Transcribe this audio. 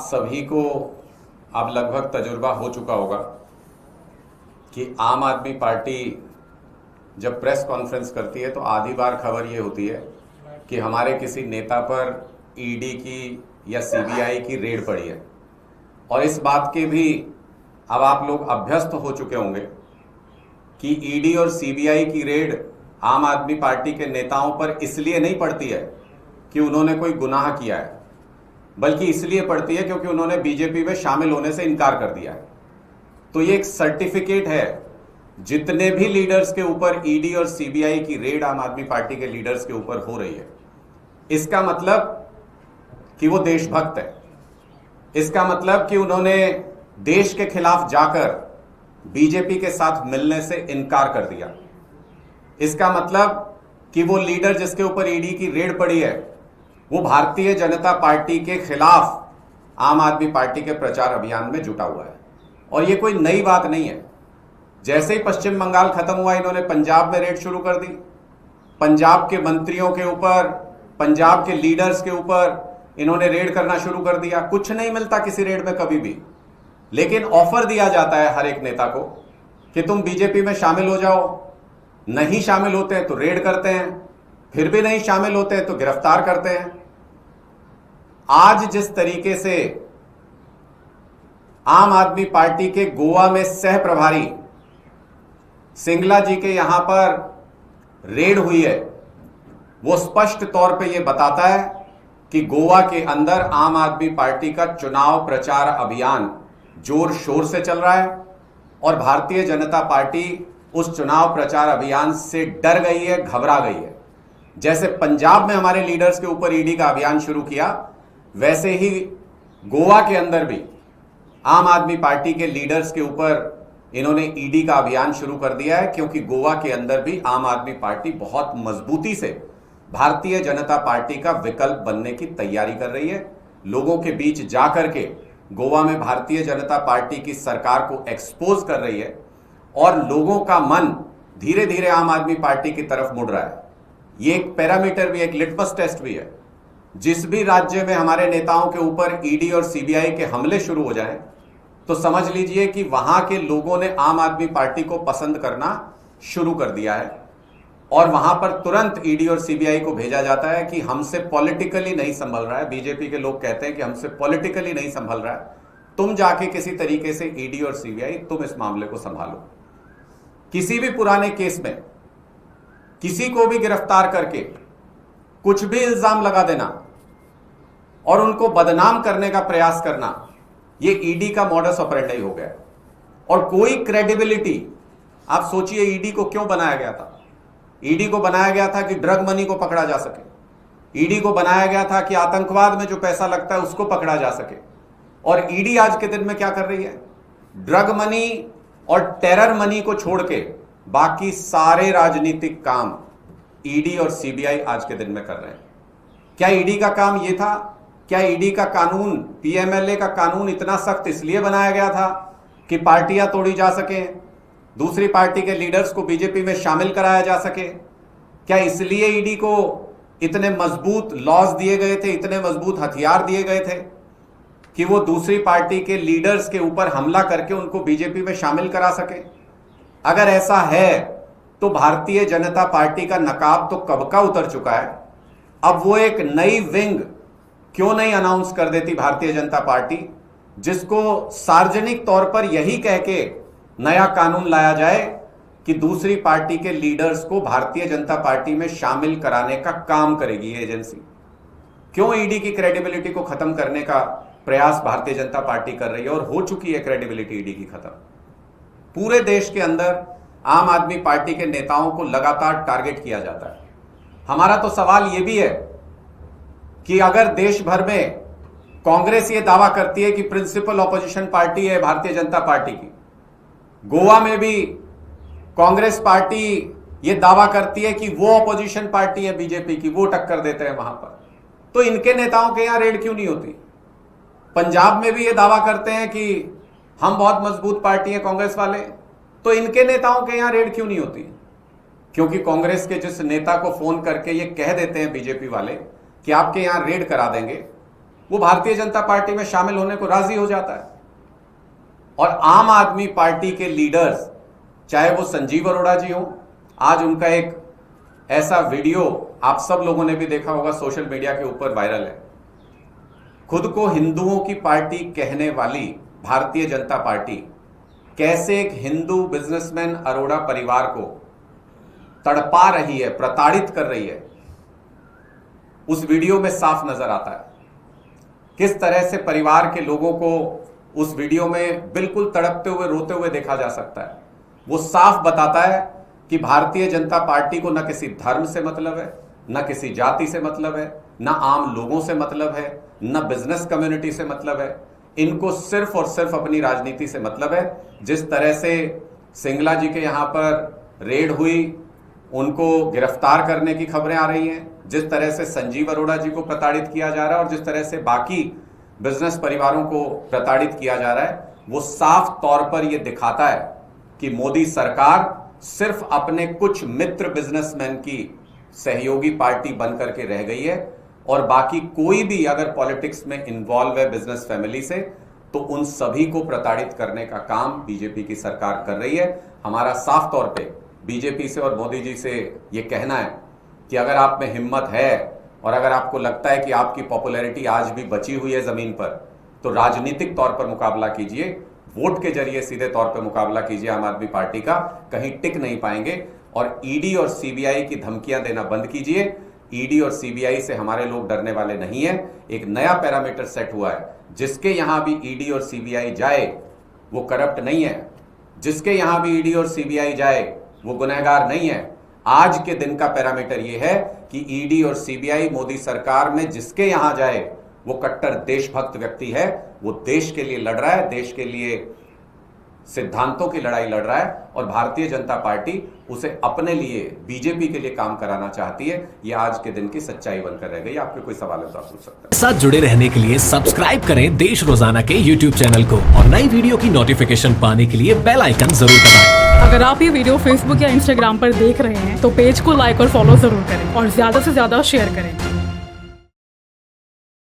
सभी को अब लगभग तजुर्बा हो चुका होगा कि आम आदमी पार्टी जब प्रेस कॉन्फ्रेंस करती है तो आधी बार खबर ये होती है कि हमारे किसी नेता पर ईडी की या सीबीआई की रेड पड़ी है। और इस बात के भी अब आप लोग अभ्यस्त हो चुके होंगे कि ईडी और सीबीआई की रेड आम आदमी पार्टी के नेताओं पर इसलिए नहीं पड़ती है कि उन्होंने कोई गुनाह किया है, बल्कि इसलिए पड़ती है क्योंकि उन्होंने बीजेपी में शामिल होने से इनकार कर दिया है। तो ये एक सर्टिफिकेट है जितने भी लीडर्स के ऊपर ईडी और सीबीआई की रेड आम आदमी पार्टी के लीडर्स के ऊपर हो रही है, इसका मतलब कि वो देशभक्त है। इसका मतलब कि उन्होंने देश के खिलाफ जाकर बीजेपी के साथ मिलने से इनकार कर दिया। इसका मतलब कि वो लीडर जिसके ऊपर ईडी की रेड पड़ी है वो भारतीय जनता पार्टी के खिलाफ आम आदमी पार्टी के प्रचार अभियान में जुटा हुआ है। और ये कोई नई बात नहीं है। जैसे ही पश्चिम बंगाल खत्म हुआ, इन्होंने पंजाब में रेड शुरू कर दी। पंजाब के मंत्रियों के ऊपर, पंजाब के लीडर्स के ऊपर इन्होंने रेड करना शुरू कर दिया। कुछ नहीं मिलता किसी रेड में कभी भी, लेकिन ऑफर दिया जाता है हर एक नेता को कि तुम बीजेपी में शामिल हो जाओ। नहीं शामिल होते हैं तो रेड करते हैं, फिर भी नहीं शामिल होते हैं तो गिरफ्तार करते हैं। आज जिस तरीके से आम आदमी पार्टी के गोवा में सह प्रभारी सिंगला जी के यहां पर रेड हुई है, वो स्पष्ट तौर पे ये बताता है कि गोवा के अंदर आम आदमी पार्टी का चुनाव प्रचार अभियान जोर शोर से चल रहा है और भारतीय जनता पार्टी उस चुनाव प्रचार अभियान से डर गई है, घबरा गई है। जैसे पंजाब में हमारे लीडर्स के ऊपर ईडी का अभियान शुरू किया, वैसे ही गोवा के अंदर भी आम आदमी पार्टी के लीडर्स के ऊपर इन्होंने ईडी का अभियान शुरू कर दिया है, क्योंकि गोवा के अंदर भी आम आदमी पार्टी बहुत मजबूती से भारतीय जनता पार्टी का विकल्प बनने की तैयारी कर रही है। लोगों के बीच जाकर के गोवा में भारतीय जनता पार्टी की सरकार को एक्सपोज कर रही है और लोगों का मन धीरे धीरे आम आदमी पार्टी की तरफ मुड़ रहा है। ये एक पैरामीटर भी, एक लिटमस टेस्ट भी है। जिस भी राज्य में हमारे नेताओं के ऊपर ईडी और सीबीआई के हमले शुरू हो जाएं, तो समझ लीजिए कि वहां के लोगों ने आम आदमी पार्टी को पसंद करना शुरू कर दिया है और वहां पर तुरंत ईडी और सीबीआई को भेजा जाता है कि हमसे पॉलिटिकली नहीं संभल रहा है। बीजेपी के लोग कहते हैं कि हमसे पॉलिटिकली नहीं संभल रहा है, तुम जाके किसी तरीके से ईडी और सीबीआई तुम इस मामले को संभालो। किसी भी पुराने केस में किसी को भी गिरफ्तार करके कुछ भी इल्जाम लगा देना और उनको बदनाम करने का प्रयास करना, ये ईडी का मॉडस ऑपरेंडी हो गया। और कोई क्रेडिबिलिटी, आप सोचिए ईडी को क्यों बनाया गया था। ईडी को बनाया गया था कि ड्रग मनी को पकड़ा जा सके। ईडी को बनाया गया था कि आतंकवाद में जो पैसा लगता है उसको पकड़ा जा सके। और ईडी आज के दिन में क्या कर रही है? ड्रग मनी और टेरर मनी को छोड़ के बाकी सारे राजनीतिक काम ईडी और सीबीआई आज के दिन में कर रहे हैं। क्या ईडी का काम यह था? क्या ईडी का कानून, पीएमएलए का कानून इतना सख्त इसलिए बनाया गया था कि पार्टियां तोड़ी जा सकें, दूसरी पार्टी के लीडर्स को बीजेपी में शामिल कराया जा सके? क्या इसलिए ईडी को इतने मजबूत लॉज दिए गए थे, इतने मजबूत हथियार दिए गए थे कि वो दूसरी पार्टी के लीडर्स के ऊपर हमला करके उनको बीजेपी में शामिल करा सके? अगर ऐसा है तो भारतीय जनता पार्टी का नकाब तो कब का उतर चुका है। अब वो एक नई विंग क्यों नहीं अनाउंस कर देती भारतीय जनता पार्टी, जिसको सार्वजनिक तौर पर यही कह के नया कानून लाया जाए कि दूसरी पार्टी के लीडर्स को भारतीय जनता पार्टी में शामिल कराने का काम करेगी ये एजेंसी। क्यों ईडी की क्रेडिबिलिटी को खत्म करने का प्रयास भारतीय जनता पार्टी कर रही है और हो चुकी है क्रेडिबिलिटी ईडी की खत्म। पूरे देश के अंदर आम आदमी पार्टी के नेताओं को लगातार टारगेट किया जाता है। हमारा तो सवाल यह भी है कि अगर देश भर में कांग्रेस ये दावा करती है कि प्रिंसिपल ऑपोजिशन पार्टी है भारतीय जनता पार्टी की, गोवा में भी कांग्रेस पार्टी ये दावा करती है कि वो ऑपोजिशन पार्टी है बीजेपी की, वो टक्कर देते हैं वहां पर, तो इनके नेताओं के यहां रेड क्यों नहीं होती? पंजाब में भी ये दावा करते हैं कि हम बहुत मजबूत पार्टी है कांग्रेस वाले, तो इनके नेताओं के यहां रेड क्यों नहीं होती? क्योंकि कांग्रेस के जिस नेता को फोन करके ये कह देते हैं बीजेपी वाले कि आपके यहां रेड करा देंगे, वो भारतीय जनता पार्टी में शामिल होने को राजी हो जाता है। और आम आदमी पार्टी के लीडर्स, चाहे वो संजीव अरोड़ा जी हो, आज उनका एक ऐसा वीडियो आप सब लोगों ने भी देखा होगा, सोशल मीडिया के ऊपर वायरल है। खुद को हिंदुओं की पार्टी कहने वाली भारतीय जनता पार्टी कैसे एक हिंदू बिजनेसमैन अरोड़ा परिवार को तड़पा रही है, प्रताड़ित कर रही है, उस वीडियो में साफ नजर आता है। किस तरह से परिवार के लोगों को उस वीडियो में बिल्कुल तड़पते हुए, रोते हुए देखा जा सकता है। वो साफ बताता है कि भारतीय जनता पार्टी को न किसी धर्म से मतलब है, न किसी जाति से मतलब है, न आम लोगों से मतलब है, न बिजनेस कम्युनिटी से मतलब है। इनको सिर्फ और सिर्फ अपनी राजनीति से मतलब है। जिस तरह से सिंगला जी के यहां पर रेड हुई, उनको गिरफ्तार करने की खबरें आ रही हैं, जिस तरह से संजीव अरोड़ा जी को प्रताड़ित किया जा रहा है और जिस तरह से बाकी बिजनेस परिवारों को प्रताड़ित किया जा रहा है, वो साफ तौर पर यह दिखाता है कि मोदी सरकार सिर्फ अपने कुछ मित्र बिजनेसमैन की सहयोगी पार्टी बनकर के रह गई है और बाकी कोई भी अगर पॉलिटिक्स में इन्वॉल्व है बिजनेस फैमिली से, तो उन सभी को प्रताड़ित करने का काम बीजेपी की सरकार कर रही है। हमारा साफ तौर पे बीजेपी से और मोदी जी से ये कहना है कि अगर आप में हिम्मत है और अगर आपको लगता है कि आपकी पॉपुलैरिटी आज भी बची हुई है जमीन पर, तो राजनीतिक तौर पर मुकाबला कीजिए, वोट के जरिए सीधे तौर पर मुकाबला कीजिए आम आदमी पार्टी का। कहीं टिक नहीं पाएंगे। और ईडी और सीबीआई की धमकियां देना बंद कीजिए। ईडी और सीबीआई से हमारे लोग डरने वाले नहीं है। एक नया पैरामीटर सेट हुआ है, जिसके यहां भी ईडी और सीबीआई जाए वो करप्ट नहीं है, जिसके यहां भी ईडी और सीबीआई जाए वो गुनहगार नहीं है। आज के दिन का पैरामीटर ये है कि ईडी और सीबीआई मोदी सरकार में जिसके यहां जाए वो कट्टर देशभक्त व्यक्ति है, वो देश के लिए लड़ रहा है, देश के लिए सिद्धांतों की लड़ाई लड़ रहा है और भारतीय जनता पार्टी उसे अपने लिए, बीजेपी के लिए काम कराना चाहती है। ये आज के दिन की सच्चाई बनकर रह गई। आपके कोई सवाल है तो आप पूछ सकते हैं। साथ जुड़े रहने के लिए सब्सक्राइब करें देश रोजाना के YouTube चैनल को और नई वीडियो की नोटिफिकेशन पाने के लिए बेल आइकन जरूर दबाएं। अगर आप ये वीडियो Facebook या Instagram पर देख रहे हैं तो पेज को लाइक और फॉलो जरूर करें और ज्यादा से ज्यादा शेयर करें।